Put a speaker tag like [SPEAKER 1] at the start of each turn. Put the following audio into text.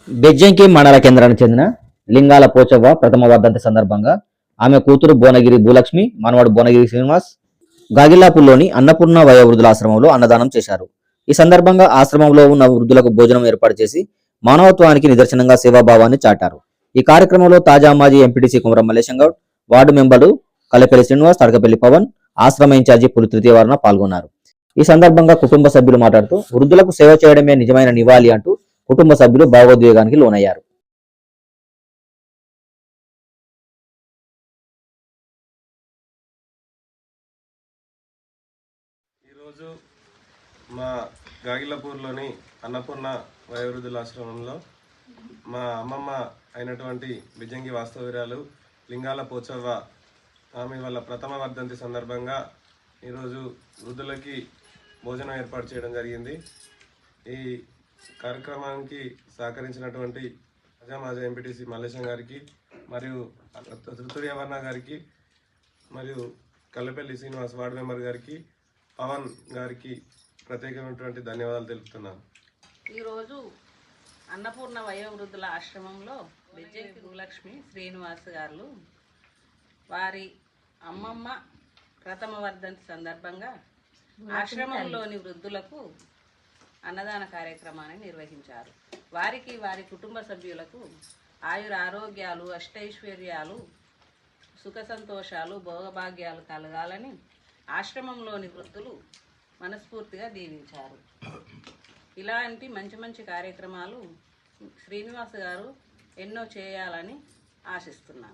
[SPEAKER 1] బెజ్జంకి మండల కేంద్రానికి చెందిన లింగాల పోచవ్వ ప్రథమ వర్ధంతి సందర్భంగా ఆమె కూతురు భువనగిరి భూలక్ష్మి, మనవడు భువనగిరి శ్రీనివాస్ గాగిల్లాపూర్లోని అన్నపూర్ణ వయోవృద్ధుల ఆశ్రమంలో అన్నదానం చేశారు. ఈ సందర్భంగా ఆశ్రమంలో ఉన్న వృద్ధులకు భోజనం ఏర్పాటు చేసి మానవత్వానికి నిదర్శనంగా సేవాభావాన్ని చాటారు. ఈ కార్యక్రమంలో తాజా మాజీ ఎంపీటీసీ కుమరం మల్లేశం గౌడ్, వార్డు మెంబర్లు కల్లెపల్లి శ్రీనివాస్, తడకపల్లి పవన్, ఆశ్రమ ఇన్ఛార్జి పులి తృతీయవర్ణ పాల్గొన్నారు. ఈ సందర్భంగా కుటుంబ సభ్యులు మాట్లాడుతూ వృద్ధులకు సేవ చేయడమే నిజమైన నివాళి అంటూ కుటుంబ సభ్యులు భావోద్వేగానికి లోనయ్యారు.
[SPEAKER 2] ఈరోజు మా గాగిల్లపూర్లోని అన్నపూర్ణ వయోవృద్ధుల ఆశ్రమంలో మా అమ్మమ్మ అయినటువంటి బిజంగి వాస్తవ్యురాలు లింగాల పోచవ్వ ఆమె వాళ్ళ ప్రథమ వర్ధంతి సందర్భంగా ఈరోజు వృద్ధులకి భోజనం ఏర్పాటు చేయడం జరిగింది. ఈ కార్యక్రమానికి సహకరించినటువంటి మాజీ ఎంపీటీసీ మల్లేశం గారికి మరియు తృతీయవర్ణ గారికి మరియు కల్లెపల్లి శ్రీనివాస్ వార్డు మెంబర్ గారికి, పవన్ గారికి ప్రత్యేకమైనటువంటి ధన్యవాదాలు తెలుపుతున్నాను.
[SPEAKER 3] ఈరోజు అన్నపూర్ణ వయోవృద్ధుల ఆశ్రమంలో బెజ్జంకి భూలక్ష్మి శ్రీనివాస్ గారు వారి అమ్మమ్మ ప్రథమ వర్ధంతి సందర్భంగా ఆశ్రమంలోని వృద్ధులకు అన్నదాన కార్యక్రమాన్ని నిర్వహించారు. వారికి వారి కుటుంబ సభ్యులకు ఆయుర ఆరోగ్యాలు, అష్టైశ్వర్యాలు, సుఖ సంతోషాలు, భోగభాగ్యాలు కలగాలని ఆశ్రమంలోని వృద్ధులు మనస్ఫూర్తిగా దీవించారు. ఇలాంటి మంచి మంచి కార్యక్రమాలు శ్రీనివాస్ గారు ఎన్నో చేయాలని ఆశిస్తున్నాను.